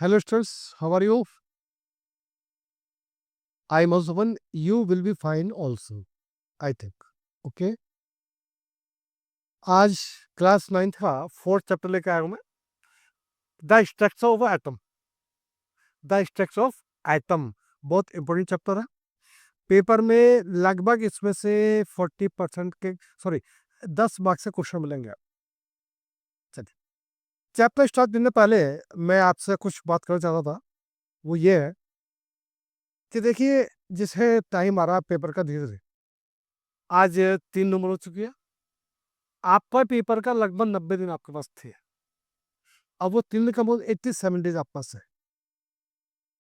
Hello, students. How are you? I am also one. You will be fine also, I think. Okay. आज class 9th का 4th chapter लेके आया हूं मैं, the structure of atom. The structure of atom बहुत important chapter है। Paper में लगभग इसमें से 40% के, सॉरी, 10 मार्क्स से क्वेश्चन मिलेंगे। चलिए, चैप्टर स्टार्ट करने पहले मैं आपसे कुछ बात करना चाहता था। वो ये है कि देखिए, जिसे टाइम आ रहा है पेपर का धीरे धीरे, आज 3 नंबर हो चुकी है। आपका पेपर का लगभग 90 दिन आपके पास थे। अब वो 3 का बोल 87 डेज आपके पास है।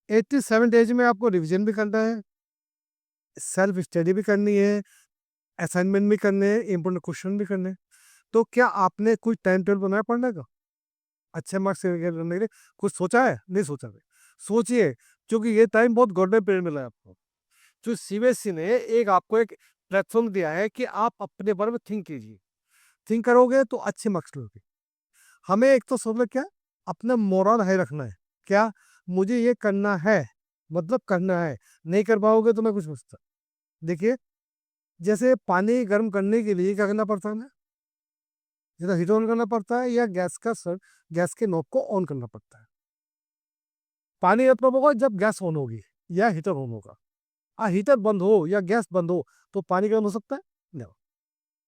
87 डेज में आपको रिवीजन भी करना है, सेल्फ स्टडी भी करनी है, असाइनमेंट भी करने हैं, इंपॉर्टेंट क्वेश्चन भी करने हैं। तो क्या आपने कोई टाइम टेबल बनाया पढ़ने का अच्छे मार्क्स करने के लिए? कुछ सोचा है? नहीं सोचा है? सोचिए, क्योंकि ये टाइम बहुत गोल्डन पीरियड मिला है आपको। जो सीबीएसई ने आपको एक प्लेटफॉर्म दिया है कि आप अपने बारे में थिंक कीजिए। थिंक करोगे तो अच्छे मार्क्स लोगे। हमें एक तो सब क्या, अपना मोरल हाई रखना है। क्या मुझे ये करना है, मतलब करना है। नहीं कर पाओगे तो मैं कुछ सोचता। देखिए, जैसे पानी गर्म करने के लिए क्या करना पड़ता है ना, जैसे हीटर ऑन करना पड़ता है या गैस के नॉब को ऑन करना पड़ता है। पानी तब होगा जब गैस ऑन होगी या हीटर ऑन होगा। हीटर बंद हो या गैस बंद हो तो पानी गर्म हो सकता है? नहीं।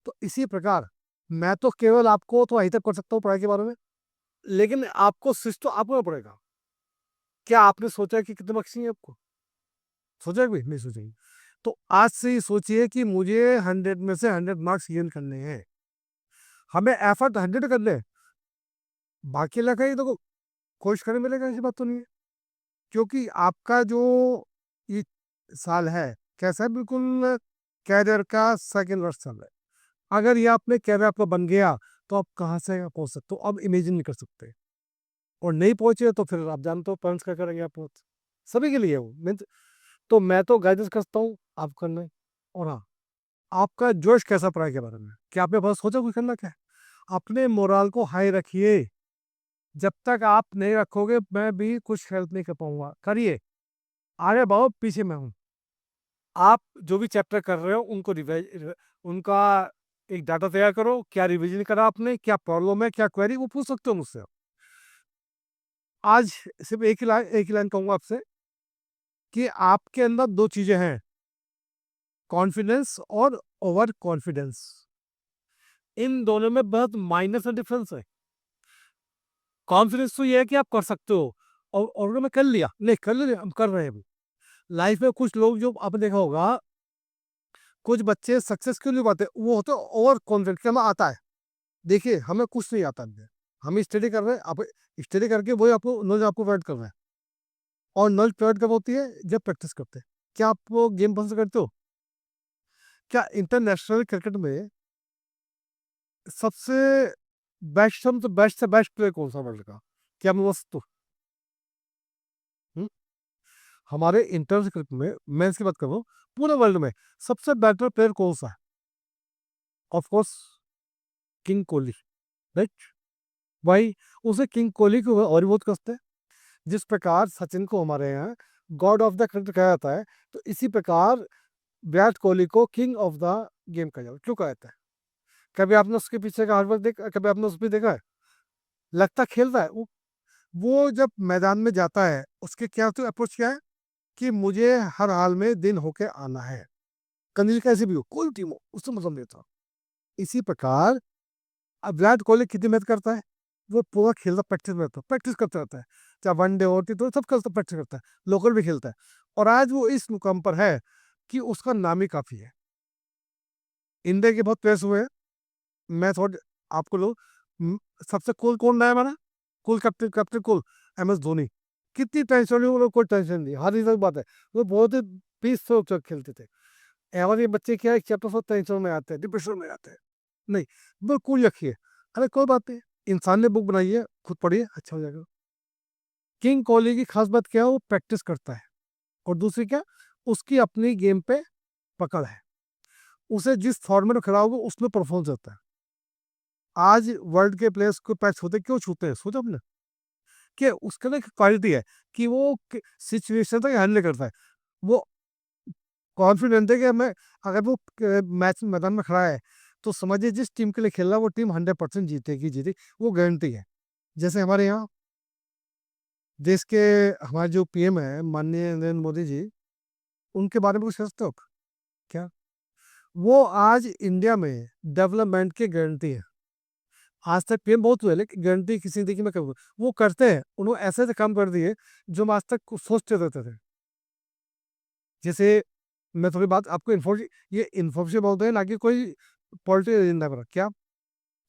तो इसी प्रकार मैं तो केवल आपको तो हीटर कर सकता हूँ पढ़ाई के बारे में, लेकिन आपको सिस्टम आपको पड़ेगा। क्या आपने सोचा कि कितने मार्क्स चाहिए आपको? सोचा भी नहीं सोचेंगे। तो आज से ही सोचिए कि मुझे 100 में से 100 मार्क्स गेन करने हैं। हमें एफर्ट 100 कर ले, बाकी लगा ही तो कोशिश करने मिलेगा, ऐसी बात तो नहीं है। क्योंकि आपका जो ये साल है कैसा है, बिल्कुल कैरियर का सेकंड वर्ष चल रहा है। अगर ये आपने कैरियर आपका बन गया तो आप कहाँ से पहुंच सकते हो, अब इमेजिन नहीं कर सकते। और नहीं पहुंचे तो फिर आप जानते हो पेरेंट्स क्या करेंगे आप सभी के लिए वो मीन्स। तो मैं तो गाइडेंस करता हूँ आप करना। और हाँ, आपका जोश कैसा पढ़ाई के बारे में, क्या आपने बस सोचा कुछ करना क्या है? अपने मोराल को हाई रखिए। जब तक आप नहीं रखोगे मैं भी कुछ हेल्प नहीं कर पाऊंगा। करिए, आगे बढ़ो, पीछे मैं हूँ। आप जो भी चैप्टर कर रहे हो उनको रिवाइज, उनका एक डाटा तैयार करो। क्या रिवीजन करा आपने, क्या प्रॉब्लम है, क्या क्वेरी, वो पूछ सकते हो मुझसे। आज सिर्फ एक ही लाइन कहूंगा आपसे कि आपके अंदर दो चीजें हैं, कॉन्फिडेंस और ओवर कॉन्फिडेंस। इन दोनों में बहुत माइनर सा डिफरेंस है। कॉन्फिडेंस तो ये है कि आप कर सकते हो, और मैं कर लिया, नहीं कर लिया, हम कर रहे हैं अभी। लाइफ में कुछ लोग जो आपने देखा होगा, कुछ बच्चे सक्सेस क्यों नहीं पाते, वो होते ओवर कॉन्फिडेंट कि हमें आता है। देखिए, हमें कुछ नहीं आता है, हम स्टडी कर रहे हैं, आप स्टडी करके वही आपको नॉलेज आपको प्रोवाइड कर रहे हैं। और नॉलेज प्रोवाइड कब होती है? जब प्रैक्टिस करते हैं। क्या आप वो गेम पसंद करते हो? क्या इंटरनेशनल क्रिकेट में सबसे बेस्ट से बेस्ट प्लेयर कौन सा वर्ल्ड का? क्या मैं बस तो हम्म? हमारे इंटरनेशनल क्रिकेट में मैं इसकी बात कर रहा हूँ, पूरे वर्ल्ड में सबसे बेटर प्लेयर कौन सा है? Of course king Kohli, right. भाई, उसे किंग कोहली को और बहुत कसते हैं। जिस प्रकार सचिन को हमारे यहाँ गॉड ऑफ द क्रिकेट कहा जाता है, तो इसी प्रकार विराट कोहली को किंग ऑफ द गेम कहा जाता है। क्यों कहा जाता है? कभी आपने उसके पीछे का हार्डवर्क देखा? कभी आपने उस पर देखा है? लगता खेलता है वो जब मैदान में जाता है उसके क्या तो अप्रोच क्या है कि मुझे हर हाल में दिन होके आना है। कंदील कैसे भी हो, कोई टीम हो, उससे मतलब नहीं था। इसी प्रकार अब विराट कोहली कितनी मेहनत करता है, वो पूरा खेलता प्रैक्टिस में रहता है, प्रैक्टिस करता रहता है। चाहे वनडे होती तो सब करता, प्रैक्टिस करता है, लोकल भी खेलता है। और आज वो इस मुकाम पर है कि उसका नाम ही काफी है। इंडिया के बहुत प्लेयर्स हुए हैं। मैं थोड़ा आपको लो, सबसे कूल कौन रहा है हमारा? Cool captain, captain cool M S Dhoni. कितनी टेंशन नहीं, वो लोग कोई टेंशन नहीं, हर एक बात है। वो बहुत ही पीस से खेलते थे। और ये बच्चे क्या है, चैप्टर से टेंशन में आते हैं, डिप्रेशन में आते हैं। नहीं, बिल्कुल रखिए। अरे कोई बात नहीं, इंसान ने बुक बनाई है, खुद पढ़िए, अच्छा हो जाएगा। किंग कोहली की खास बात क्या है? वो प्रैक्टिस करता है। और दूसरी क्या, उसकी अपनी गेम पे पकड़ है। उसे जिस फॉर्मेट में खड़ा होगा उसमें परफॉर्म करता है। आज वर्ल्ड के प्लेयर्स को पैर छूते, क्यों छूते हैं? सोचो अपने। कि उसके अंदर एक क्वालिटी है कि वो सिचुएशन तक हैंडल करता है। वो कॉन्फिडेंट है कि मैं, अगर वो मैच मैदान में खड़ा है तो समझिए जिस टीम के लिए खेल रहा है वो टीम 100% जीतेगी, जीतेगी, वो गारंटी है। जैसे हमारे यहाँ देश के हमारे जो पीएम है माननीय नरेंद्र मोदी जी, उनके बारे में कुछ सोचते हो क्या? वो आज इंडिया में डेवलपमेंट की गारंटी है। आज तक पीएम बहुत हुए लेकिन गारंटी किसी ने देखी मैं करूँगा, वो करते हैं। उन्होंने ऐसे ऐसे काम कर दिए जो हम आज तक सोचते रहते थे। जैसे मैं थोड़ी बात आपको ये इन्फॉर्मेशन बोलते हैं ना कि कोई पॉलिटिकल एजेंडा पर क्या,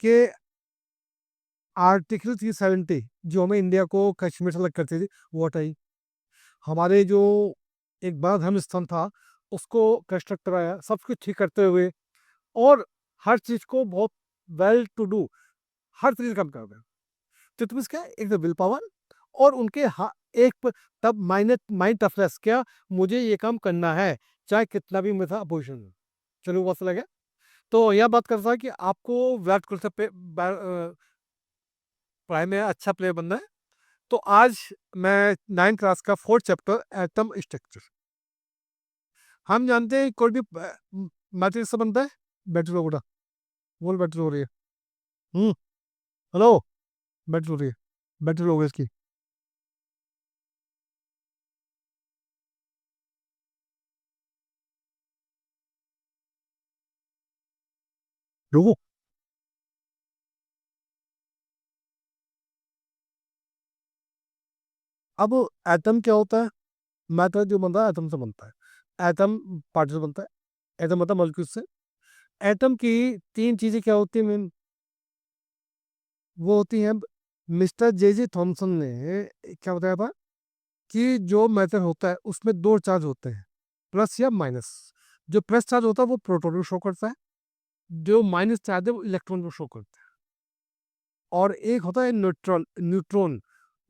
कि आर्टिकल 370 जो हमें इंडिया को कश्मीर से अलग करती थी वो हटाई। हमारे जो एक बड़ा धर्म स्थान था उसको कंस्ट्रक्ट कराया, सब कुछ ठीक करते हुए, और हर चीज को बहुत वेल टू डू, हर चीज काम कर रहे हैं। तो तुम इसका एक तो विल पावर, और उनके तब माइंड टफनेस, क्या मुझे ये काम करना है चाहे कितना भी मेरा अपोजिशन हो। चलो वो लगे। तो यह बात करता है कि आपको विराट कोहली से पढ़ाई में अच्छा प्लेयर बनना है। तो आज मैं 9th क्लास का 4th चैप्टर एटम स्ट्रक्चर। हम जानते हैं कोई भी मैट्रिक्स से बनता है, बैटरी उड़ा बोल, बैटरी हो रही है। हेलो, बैटरी हो रही है, बैटरी हो गई इसकी, रुको। अब एटम क्या होता है? मैटर जो बनता है एटम से बनता है, एटम पार्टिकल बनता है, एटम मतलब मॉलिक्यूल से। एटम की तीन चीजें क्या होती है मेन, वो होती हैं। मिस्टर जे जे थॉमसन ने क्या बताया था कि जो मैटर होता है उसमें दो चार्ज होते हैं, प्लस या माइनस। जो प्लस चार्ज होता है वो प्रोटॉन को शो करता है, जो माइनस चार्ज है वो इलेक्ट्रॉन को शो करता है। और एक होता है न्यूट्रॉन, न्यूट्रॉन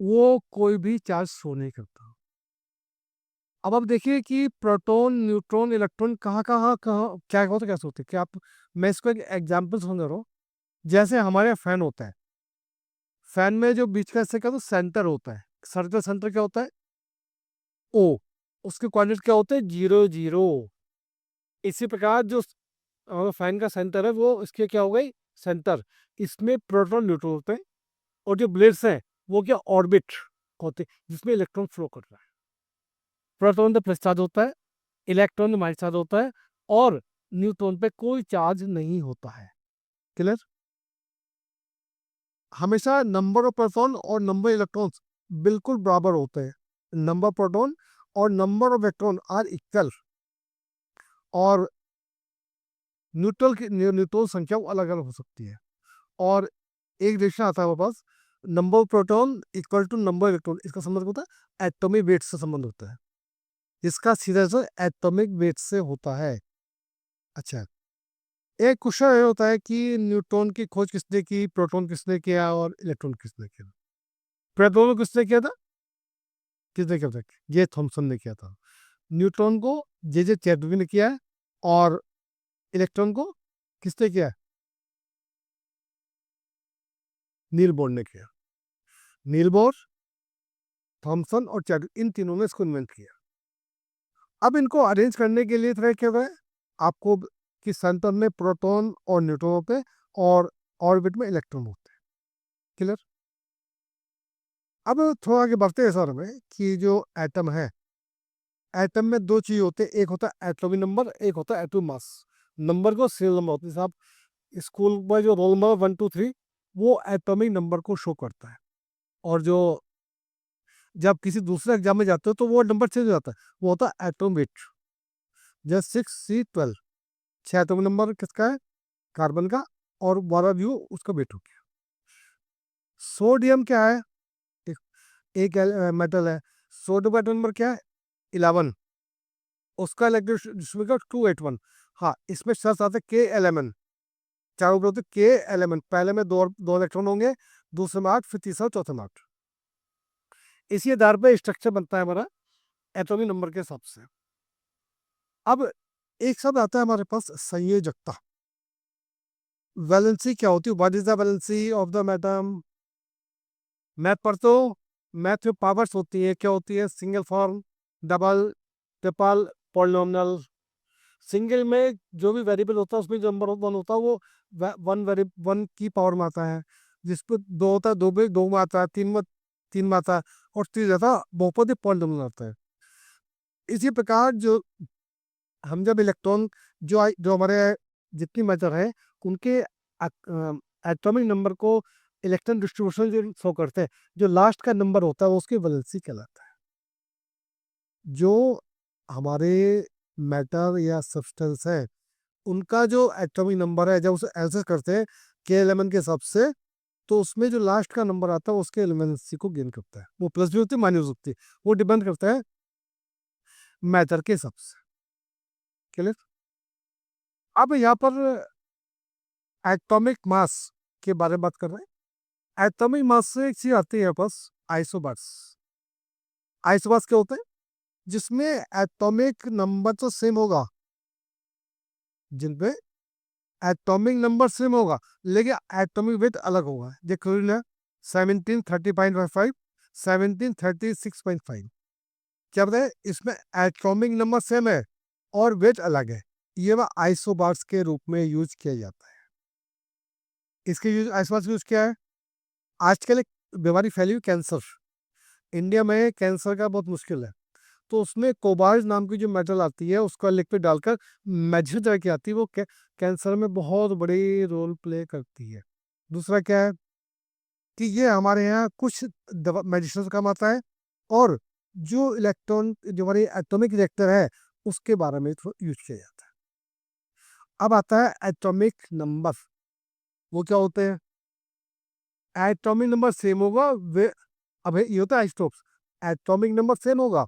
वो कोई भी चार्ज शो नहीं करता। अब आप देखिए कि प्रोटॉन, न्यूट्रॉन, इलेक्ट्रॉन कहाँ कहाँ कहाँ क्या होता है, कैसे होते हैं, क्या आप, मैं इसको एक एग्जाम्पल समझ रहा हूँ। जैसे हमारे फैन होता है, फैन में जो बीच का हिस्सा क्या होता है, सेंटर होता है। सर्कल सेंटर क्या होता है, ओ। उसके कोऑर्डिनेट क्या होते हैं, 0 0। इसी प्रकार जो फैन का सेंटर है वो इसके क्या हो गई, सेंटर। इसमें प्रोटॉन न्यूट्रॉन होते हैं, और जो ब्लेड्स हैं वो क्या, ऑर्बिट होते हैं जिसमें इलेक्ट्रॉन फ्लो कर रहा है। प्रोटॉन पे प्लस चार्ज होता है, इलेक्ट्रॉन में माइनस चार्ज होता है, और न्यूट्रॉन पे कोई चार्ज नहीं होता है। क्लियर? हमेशा नंबर ऑफ प्रोटॉन और नंबर इलेक्ट्रॉन्स बिल्कुल बराबर होते हैं। नंबर प्रोटॉन और number of electron are equal, और न्यूट्रॉन संख्या अलग अलग हो सकती है। और एक रिलेशन आता है हमारे पास, number proton equal to number electron. इसका संबंध होता है एटॉमिक वेट से संबंध होता है। इसका सीधा सा एटॉमिक वेट से होता है। अच्छा, एक क्वेश्चन ये होता है कि न्यूट्रॉन की खोज किसने की, प्रोटॉन किसने किया, और इलेक्ट्रॉन किसने किया? प्रोटॉन को किसने किया था, किसने किया था? ये थॉमसन ने किया था। न्यूट्रॉन को जे चैडविक ने किया है, और इलेक्ट्रॉन को किसने किया? नील बोर ने किया। नील बोर, थॉमसन और चैडविक, इन तीनों ने इसको इन्वेंट किया। अब इनको अरेंज करने के लिए क्या है, आपको कि सेंटर में प्रोटॉन और न्यूट्रॉन होते हैं, और ऑर्बिट में इलेक्ट्रॉन होते हैं। क्लियर? अब थोड़ा आगे बढ़ते हैं सर में कि जो एटम है, एटम में दो चीज होते हैं, एक होता है एटॉमिक नंबर, एक होता है एटॉमिक मास। नंबर को सीरियल नंबर होता है साहब, स्कूल में जो रोल नंबर 1 2 3 वो एटॉमिक नंबर को शो करता है। और जो जब किसी दूसरे एग्जाम में जाते हो तो वो नंबर चेंज हो जाता है, वो होता है एटॉमिक वेट। जैसे 6 C 12, 6 एटॉमिक नंबर किसका है, कार्बन का, और 12 व्यू उसका वेट हो गया। सोडियम क्या है, एक, एक मेटल है। सोडियम का एटॉमिक नंबर क्या है, 11। उसका इलेक्ट्रॉन 281। हाँ, इसमें शर्त आते के एलेमेंट, चारों पर होते के एलेमेंट, पहले में दो दो इलेक्ट्रॉन होंगे, दूसरे में 8, फिर तीसरा चौथे में 8। इसी आधार पर स्ट्रक्चर बनता है हमारा एटॉमिक नंबर के हिसाब से। अब एक शब्द आता है हमारे पास, संयोजकता। वैलेंसी क्या होती है, what is the valency of the atom? Math पढ़ते हो, मैथ में पावर्स होती है, क्या होती है? Single form, double, triple, polynomial. Single में जो भी वेरिएबल होता है उसमें जो नंबर वन होता है वो वन की पावर में आता है। जिसपे दो होता है, दो में दो में आता है, तीन में आता है, और तीन ज्यादा बहुपदी पॉलिनोमियल आता है। इसी प्रकार जो हम जब इलेक्ट्रॉन जो हमारे जितनी मैटर है उनके एटॉमिक नंबर को इलेक्ट्रॉन डिस्ट्रीब्यूशन जो शो करते हैं, जो लास्ट का नंबर होता है वो उसकी वैलेंसी कहलाता है। जो हमारे मैटर या सब्सटेंस है उनका जो एटॉमिक नंबर है, जब उसे एल्सिस करते हैं के एलिमेंट के हिसाब से, तो उसमें जो लास्ट का नंबर आता है उसके एलिमेंसी को गेन करता है। वो प्लस भी होती है, माइनस होती है, वो डिपेंड करता है मैटर के हिसाब से। क्लियर? अब यहाँ पर एटॉमिक मास के बारे में बात कर रहे हैं। एटॉमिक मास से एक चीज आती है बस, आइसोबर्स। आइसोबर्स क्या होते हैं? जिसमें एटॉमिक नंबर तो सेम होगा, जिनपे एटॉमिक नंबर सेम होगा, लेकिन एटॉमिक वेट अलग होगा। देखो ना, 1730.55, 1736.5। क्या बताए? इसमें एटॉमिक नंबर सेम है और वेट अलग है। ये वह आइसोबार्स के रूप में यूज किया जाता है। इसके यूज आइसोबार्स यूज किया है। आजकल एक बीमारी फैली हुई, कैंसर। इंडिया में कैंसर का बहुत मुश्किल है, तो उसमें कोबाल्ट नाम की जो मेटल आती है उसका लिक्विड डालकर मेडिसिन तरह की आती है, वो कैंसर में बहुत बड़ी रोल प्ले करती है। दूसरा क्या है कि ये हमारे यहाँ कुछ दवा मेडिसिन काम आता है, और जो इलेक्ट्रॉन जो हमारी एटॉमिक रिएक्टर है उसके बारे में यूज किया जाता है। अब आता है एटॉमिक नंबर। वो क्या होते हैं? एटॉमिक नंबर सेम होगा, वे अब ये होता है आइसोटोप्स। एटॉमिक नंबर सेम होगा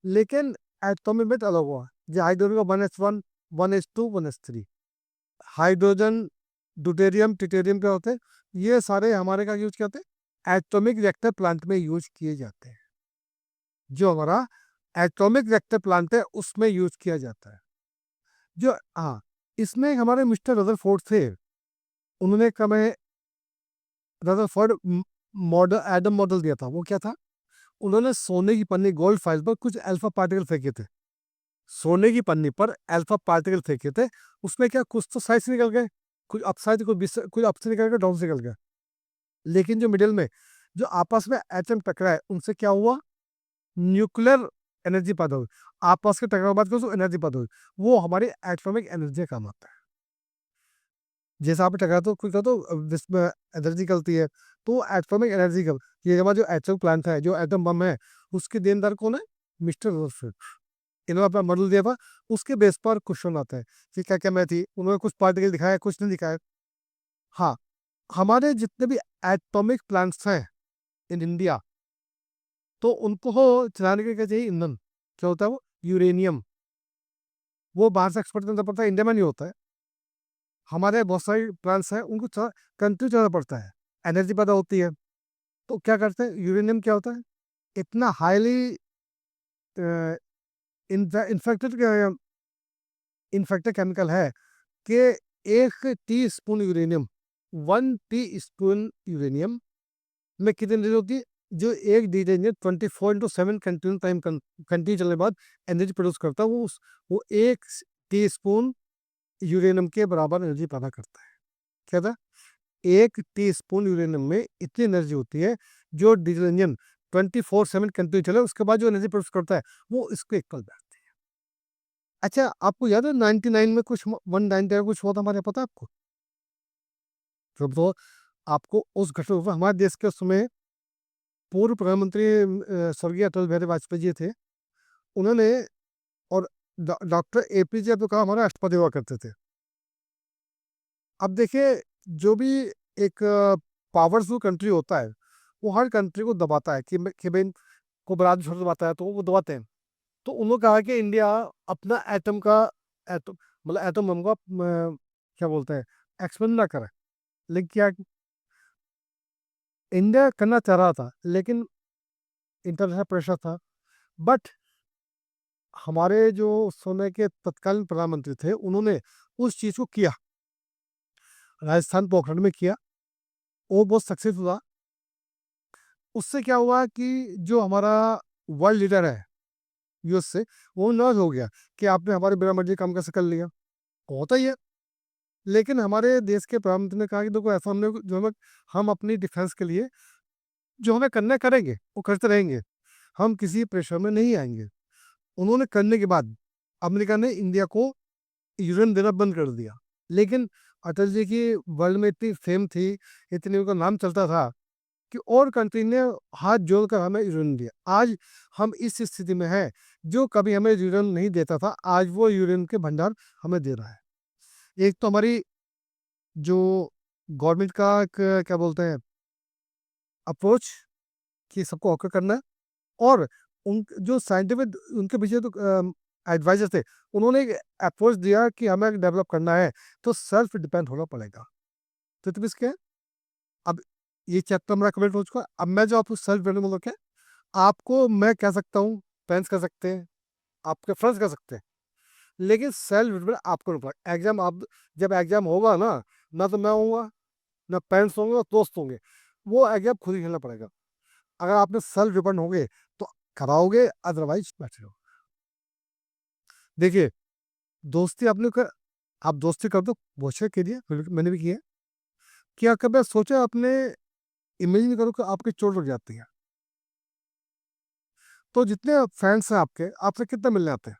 लेकिन एटॉमिक वेट अलग होगा। जो हाइड्रोजन का 1s1, 1s2, 1s3। Hydrogen, deuterium, tritium क्या होते हैं? ये सारे हमारे का यूज करते हैं, एटॉमिक रिएक्टर प्लांट में यूज किए जाते हैं। जो हमारा एटॉमिक रिएक्टर प्लांट है उसमें यूज किया जाता है। जो हाँ, इसमें हमारे मिस्टर रदरफोर्ड थे, उन्होंने हमें रदरफोर्ड मॉडल, एडम मॉडल दिया था। वो क्या था? उन्होंने सोने की पन्नी, गोल्ड फाइल पर कुछ अल्फा पार्टिकल फेंके थे। सोने की पन्नी पर अल्फा पार्टिकल फेंके थे। उसमें क्या कुछ तो साइड से निकल गए, कुछ अपसाइड, कुछ अप से निकल गए, डाउन से निकल गया। लेकिन जो मिडिल में जो आपस में एटम टकराए उनसे क्या हुआ? न्यूक्लियर एनर्जी पैदा हुई। आपस के टकराव के बाद जो एनर्जी पैदा हुई वो हमारी एटॉमिक एनर्जी का काम आता है। जैसे आप टकरा तो कुछ तो जिसमें एनर्जी निकलती है, तो एटॉमिक एनर्जी का ये हमारा जो एटम प्लांट है, जो एटम बम है, उसके देनदार कौन है? Mister Rutherford. इन्होंने अपना मॉडल दिया था, उसके बेस पर क्वेश्चन आता है कि क्या क्या मैं थी, उन्होंने कुछ पार्टिकल दिखाया, कुछ नहीं दिखाया। हाँ, हमारे जितने भी एटॉमिक प्लांट्स हैं इन इंडिया, तो उनको चलाने के लिए क्या चाहिए? ईंधन। क्या होता है वो? यूरेनियम। वो बाहर से एक्सपोर्ट करना पड़ता है, इंडिया में नहीं होता है। हमारे बहुत सारे प्लांट्स हैं, उनको कंट्री जाना पड़ता है, एनर्जी पैदा होती है। तो क्या करते हैं? यूरेनियम क्या होता है? इतना हाईली इन्फेक्टेड इन्फेक्टेड केमिकल है कि 1 tea spoon uranium, 1 tea spoon uranium में कितनी एनर्जी होती है? जो एक डीजे ने 24/7 कंटिन्यू टाइम कंटिन्यू चलने के बाद एनर्जी प्रोड्यूस करता है, वो 1 टी स्पून यूरेनियम के बराबर एनर्जी पैदा करता है। क्या था? 1 टी स्पून यूरेनियम में इतनी एनर्जी होती है, जो डीजल इंजन 24/7 कंटिन्यू चले उसके बाद जो एनर्जी प्रोड्यूस करता है वो इसको इक्वल बैठती है। अच्छा, आपको याद है 99 में कुछ 190 कुछ हुआ था हमारे, पता है आपको? तो आपको उस घटना पर हमारे देश के समय पूर्व प्रधानमंत्री स्वर्गीय अटल बिहारी वाजपेयी जी थे, उन्होंने, और डॉक्टर एपीजे अब्दुल कलाम हमारे राष्ट्रपति हुआ करते थे। अब देखिए, जो भी एक पावरफुल कंट्री होता है वो हर कंट्री को दबाता है कि भाई को बराबर छोड़ दबाता है तो वो दबाते हैं। तो उन्होंने कहा कि इंडिया अपना एटम मतलब एटम बम का क्या बोलते हैं, एक्सपेंड ना करे। लेकिन क्या, इंडिया करना चाह रहा था लेकिन इंटरनेशनल प्रेशर था। बट हमारे जो उस समय के तत्कालीन प्रधानमंत्री थे उन्होंने उस चीज को किया, राजस्थान पोखरण में किया, वो बहुत सक्सेस हुआ। उससे क्या हुआ कि जो हमारा वर्ल्ड लीडर है यूएस से, वो नाराज हो गया कि आपने हमारे बिना मर्जी काम कैसे कर लिया। होता ही है। लेकिन हमारे देश के प्रधानमंत्री ने कहा कि देखो ऐसा हमने जो हमें हम अपनी डिफेंस के लिए जो हमें करना है करेंगे, वो करते रहेंगे, हम किसी प्रेशर में नहीं आएंगे। उन्होंने करने के बाद अमेरिका ने इंडिया को यूरेनियम देना बंद कर दिया। लेकिन अटल जी की वर्ल्ड में इतनी फेम थी, इतनी उनका नाम चलता था कि और कंट्री ने हाथ जोड़कर हमें यूरेनियम दिया। आज हम इस स्थिति में हैं, जो कभी हमें यूरेनियम नहीं देता था, आज वो यूरेनियम के भंडार हमें दे रहा है। एक तो हमारी जो गवर्नमेंट का क्या बोलते हैं अप्रोच कि सबको ऑकर करना है, और उन जो साइंटिफिक उनके पीछे तो एडवाइजर थे, उन्होंने एक अप्रोच दिया कि हमें डेवलप करना है तो सेल्फ डिपेंड होना पड़ेगा। तो तुम इसके अब ये चैप्टर मेरा कम्प्लीट हो चुका। अब मैं जो आपको सेल्फ डिपेंड मतलब क्या, आपको मैं कह सकता हूँ, पेरेंट्स कह सकते हैं, आपके फ्रेंड्स कह सकते हैं, लेकिन सेल्फ डिपेंड आपको नहीं पड़ेगा। एग्जाम आप जब एग्जाम होगा ना तो मैं होऊंगा, ना पेरेंट्स होंगे, ना दोस्त होंगे, वो एग्जाम खुद ही खेलना पड़ेगा। अगर आपने सेल्फ डिपेंड होगे तो कराओगे, अदरवाइज बैठे रहो। देखिए, दोस्ती आपने कर, आप दोस्ती कर दो, बहुत अच्छा कीजिए, मैंने भी किया है। क्या कभी सोचा आपने, इमेजिन करो कि आपकी चोट लग जाती है, तो जितने फैंस हैं आपके, आपसे कितना मिलने आते हैं?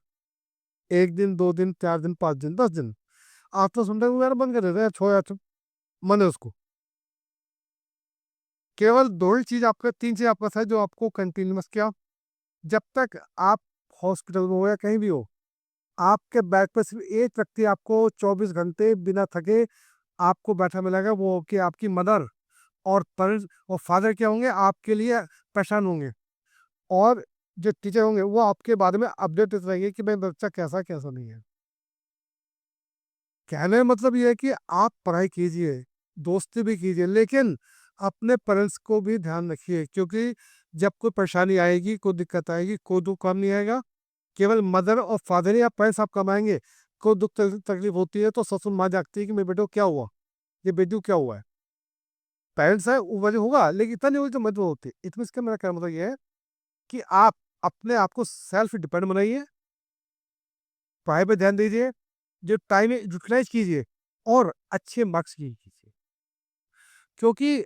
1 दिन, 2 दिन, 4 दिन, 5 दिन, 10 दिन। आप तो सुनते मेरा बंद कर देते हैं, छोड़ यार, मन है उसको। केवल दो ही चीज आपका, तीन चीज आपके पास है जो आपको कंटिन्यूस, क्या, जब तक आप हॉस्पिटल में हो या कहीं भी हो, आपके बैग पर सिर्फ एक व्यक्ति आपको 24 घंटे बिना थके आपको बैठा मिलेगा, वो कि आपकी मदर और पेरेंट्स और फादर क्या होंगे, आपके लिए परेशान होंगे। और जो टीचर होंगे वो आपके बारे में अपडेट देते रहेंगे कि भाई बच्चा कैसा कैसा नहीं है। कहने का मतलब ये है कि आप पढ़ाई कीजिए, दोस्ती भी कीजिए, लेकिन अपने पेरेंट्स को भी ध्यान रखिए, क्योंकि जब कोई परेशानी आएगी, कोई दिक्कत आएगी, कोई दुख काम नहीं आएगा, केवल मदर और फादर या पेरेंट्स आप कमाएंगे। कोई दुख तकलीफ होती है तो ससुर माँ जागती है कि मेरे बेटे को क्या हुआ, ये बेटी को क्या हुआ है। पेरेंट्स है वो वजह होगा, लेकिन इतना नहीं होगी तो मदद होती। इतना इसका मेरा क्या मतलब ये है कि आप अपने आप को सेल्फ डिपेंड बनाइए, पढ़ाई पे ध्यान दीजिए, जो टाइम है यूटिलाइज कीजिए, और अच्छे मार्क्स कीजिए। क्योंकि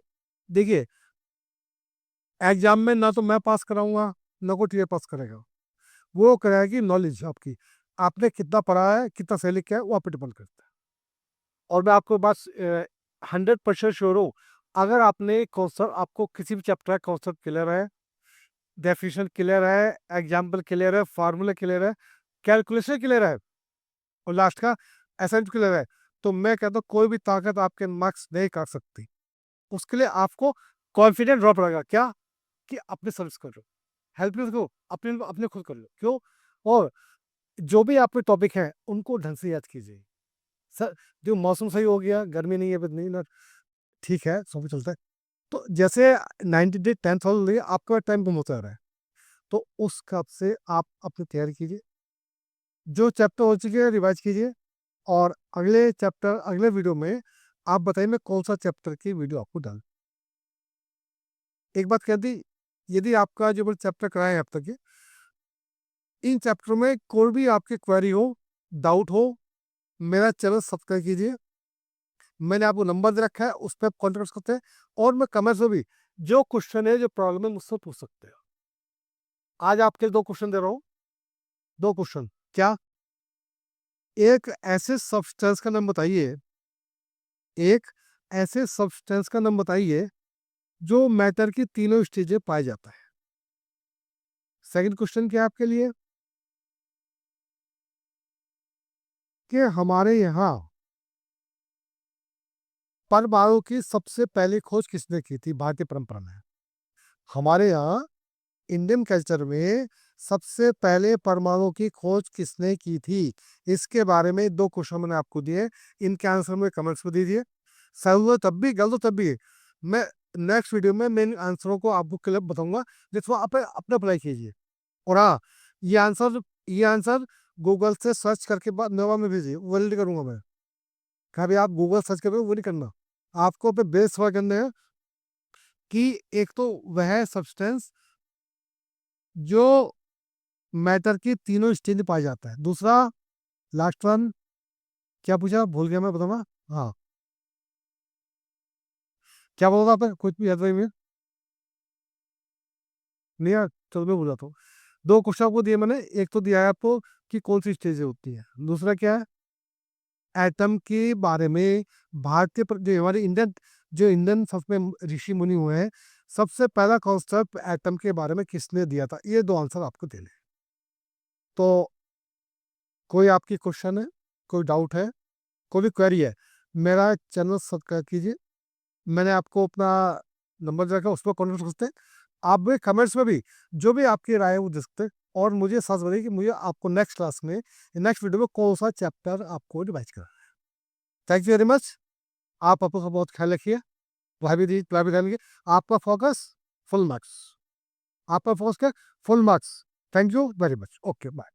देखिए, एग्जाम में ना तो मैं पास कराऊंगा, ना कोई टीचर पास करेगा, वो कराएगी नॉलेज आपकी, आपने कितना पढ़ा है, कितना सही लिखा है, वो आप पे डिपेंड करता है। और मैं आपको बस 100% श्योर हूँ, अगर आपने कॉन्सेप्ट, आपको किसी भी चैप्टर का कॉन्सेप्ट क्लियर है, डेफिनेशन क्लियर है, एग्जाम्पल क्लियर है, फार्मूला क्लियर है, कैलकुलेशन क्लियर है, और लास्ट का असाइनमेंट क्लियर है, तो मैं कहता हूँ कोई भी ताकत आपके मार्क्स नहीं काट सकती। उसके लिए आपको कॉन्फिडेंट ड्रॉप रहेगा, क्या, कि अपने सर्विस कर लो, हेल्पलेस को अपने अपने खुद कर लो, क्यों। और जो भी आपके टॉपिक है उनको ढंग से याद कीजिए। सर, जो मौसम सही हो गया, गर्मी नहीं है, नहीं ना, ठीक है, सब चलता है। तो जैसे 90 डे 10th हॉल आपका टाइम कम होता रहा है, तो उस हिसाब से आप अपनी तैयारी कीजिए, जो चैप्टर हो चुके हैं रिवाइज कीजिए, और अगले चैप्टर, अगले वीडियो में आप बताइए मैं कौन सा चैप्टर की वीडियो आपको डाल। एक बात कह दी, यदि आपका जो चैप्टर कराए अब तक के, इन चैप्टर में कोई भी आपकी क्वेरी हो, डाउट हो, मेरा चैनल सब्सक्राइब कीजिए, मैंने आपको नंबर दे रखा है, उस पर आप कॉन्टेक्ट कर सकते हैं, और मैं कमेंट्स में भी जो क्वेश्चन है, जो प्रॉब्लम है, मुझसे पूछ सकते हैं। आज आपके 2 क्वेश्चन दे रहा हूँ, 2 क्वेश्चन, क्या, एक ऐसे सब्सटेंस का नाम बताइए, एक ऐसे सब्सटेंस का नाम बताइए जो मैटर की तीनों स्टेजें पाया जाता है। सेकंड क्वेश्चन क्या है आपके लिए, कि हमारे यहाँ परमाणु की सबसे पहली खोज किसने की थी भारतीय परंपरा में। हमारे यहाँ इंडियन कल्चर में सबसे पहले परमाणु की खोज किसने की थी, इसके बारे में 2 क्वेश्चन मैंने आपको दिए, इनके आंसर में कमेंट्स में दीजिए। सही हुआ तब भी, गलत हो तब भी, मैं नेक्स्ट वीडियो में मैं इन आंसरों को आपको क्लियर बताऊंगा, जिसको आप अपने अप्लाई कीजिए। और हाँ, ये आंसर गूगल से सर्च करके बाद नवा में भेजिए, वो वैलिड करूंगा मैं। कभी आप गूगल सर्च करोगे वो नहीं करना, आपको पे बेस सवाल करने हैं, कि एक तो वह सब्सटेंस जो मैटर की तीनों स्टेज में पाया जाता है। दूसरा, लास्ट वन क्या पूछा, भूल गया मैं, बताऊंगा। हाँ, क्या बोला था आपने, कुछ भी याद नहीं, नहीं यार, चलो मैं बोला था। दो क्वेश्चन आपको दिए मैंने, एक तो दिया है आपको कि कौन सी स्टेज होती है, दूसरा क्या है, एटम के बारे में भारतीय जो हमारे इंडियन, जो इंडियन सब में ऋषि मुनि हुए हैं, सबसे पहला कॉन्सेप्ट एटम के बारे में किसने दिया था। ये दो आंसर आपको देने हैं। तो कोई आपकी क्वेश्चन है, कोई डाउट है, कोई भी क्वेरी है, मेरा चैनल सब्सक्राइब कीजिए। मैंने आपको अपना नंबर दिया, उस पर कॉन्टेक्ट कर सकते हैं। आप भी कमेंट्स में भी जो भी आपकी राय है वो दे सकते हैं। और मुझे सच बताइए कि मुझे आपको नेक्स्ट क्लास में, नेक्स्ट वीडियो में कौन सा चैप्टर आपको रिवाइज करना है। Thank you very much. आप अपना बहुत ख्याल रखिए, भाई भी ध्यान रखिए। आपका फोकस फुल मार्क्स, आपका फोकस क्या, full marks. Thank you very much, okay bye.